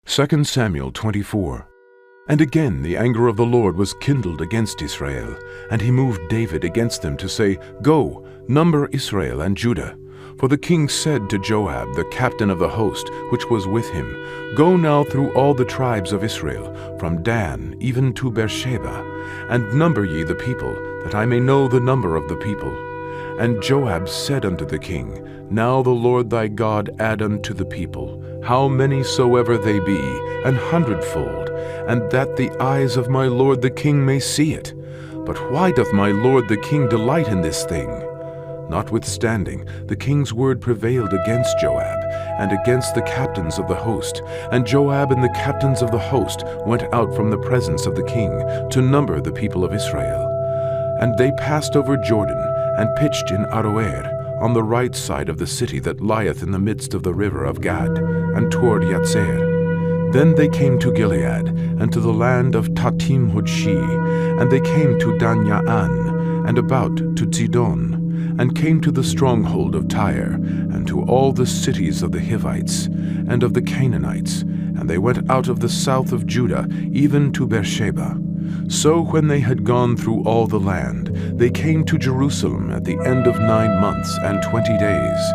2 Samuel 24. And again the anger of the Lord was kindled against Israel, and he moved David against them to say, Go, number Israel and Judah. For the king said to Joab, the captain of the host, which was with him, Go now through all the tribes of Israel, from Dan even to Beersheba, and number ye the people, that I may know the number of the people. And Joab said unto the king, Now the Lord thy God add unto the people, how many soever they be, 100-fold, and that the eyes of my lord the king may see it. But why doth my lord the king delight in this thing? Notwithstanding, the king's word prevailed against Joab, and against the captains of the host. And Joab and the captains of the host went out from the presence of the king, to number the people of Israel. And they passed over Jordan, and pitched in Aroer, on the right side of the city that lieth in the midst of the river of Gad, and toward Yatzer. Then they came to Gilead, and to the land of Tatim-Hodshi, and they came to Dan-Ya'an, and about to Zidon, and came to the stronghold of Tyre, and to all the cities of the Hivites, and of the Canaanites, and they went out of the south of Judah, even to Beersheba. So when they had gone through all the land, they came to Jerusalem at the end of 9 months and 20 days.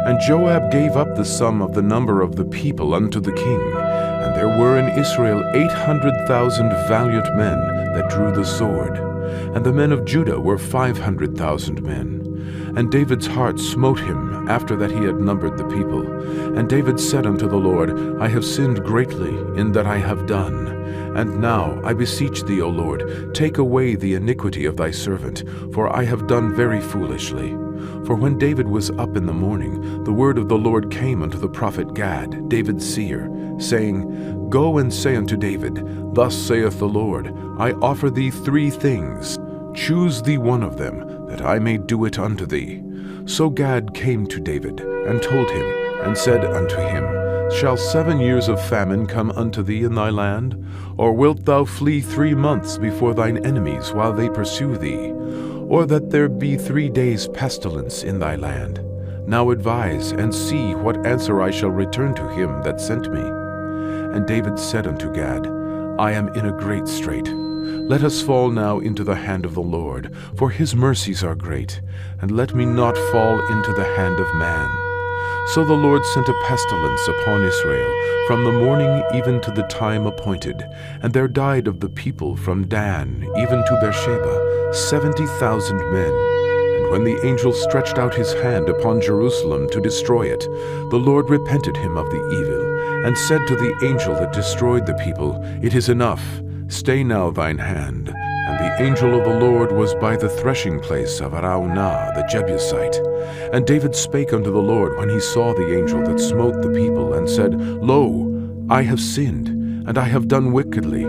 And Joab gave up the sum of the number of the people unto the king, and there were in Israel 800,000 valiant men that drew the sword, and the men of Judah were 500,000 men. And David's heart smote him after that he had numbered the people. And David said unto the Lord, I have sinned greatly in that I have done. And now, I beseech thee, O Lord, take away the iniquity of thy servant, for I have done very foolishly. For when David was up in the morning, the word of the Lord came unto the prophet Gad, David's seer, saying, Go and say unto David, Thus saith the Lord, I offer thee 3 things. Choose thee one of them, that I may do it unto thee. So Gad came to David, and told him, and said unto him, Shall 7 years of famine come unto thee in thy land? Or wilt thou flee 3 months before thine enemies while they pursue thee? Or that there be 3 days pestilence in thy land? Now advise, and see what answer I shall return to him that sent me. And David said unto Gad, I am in a great strait. Let us fall now into the hand of the Lord, for his mercies are great, and let me not fall into the hand of man. So the Lord sent a pestilence upon Israel, from the morning even to the time appointed, and there died of the people from Dan even to Beersheba 70,000 men. And when the angel stretched out his hand upon Jerusalem to destroy it, the Lord repented him of the evil, and said to the angel that destroyed the people, It is enough, stay now thine hand. And the angel of the Lord was by the threshing place of Araunah the Jebusite. And David spake unto the Lord when he saw the angel that smote the people, and said, Lo, I have sinned, and I have done wickedly.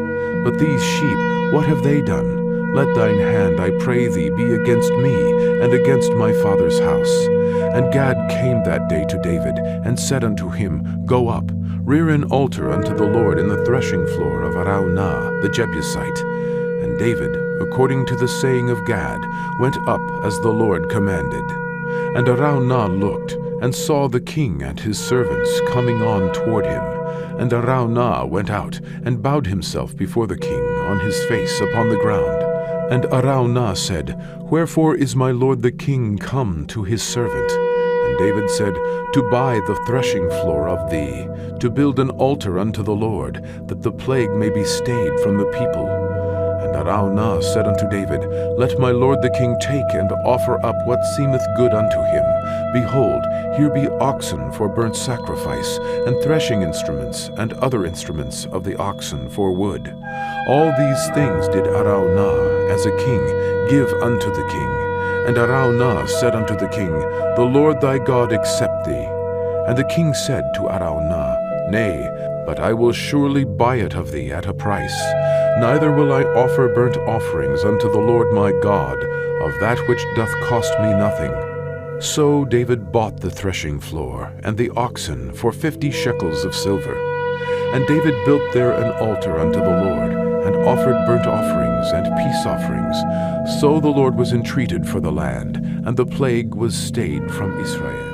But these sheep, what have they done? Let thine hand, I pray thee, be against me, and against my father's house. And Gad came that day to David, and said unto him, Go up, rear an altar unto the Lord in the threshing floor of Araunah the Jebusite. And David, according to the saying of Gad, went up as the Lord commanded. And Araunah looked, and saw the king and his servants coming on toward him. And Araunah went out, and bowed himself before the king, on his face upon the ground. And Araunah said, Wherefore is my lord the king come to his servant? And David said, To buy the threshing floor of thee, to build an altar unto the Lord, that the plague may be stayed from the people. And Araunah said unto David, Let my lord the king take and offer up what seemeth good unto him. Behold, here be oxen for burnt sacrifice, and threshing instruments, and other instruments of the oxen for wood. All these things did Araunah, as a king, give unto the king. And Araunah said unto the king, The Lord thy God accept thee. And the king said to Araunah, Nay, but I will surely buy it of thee at a price. Neither will I offer burnt offerings unto the Lord my God of that which doth cost me nothing. So David bought the threshing floor and the oxen for 50 shekels of silver. And David built there an altar unto the Lord, and offered burnt offerings and peace offerings. So the Lord was entreated for the land, and the plague was stayed from Israel.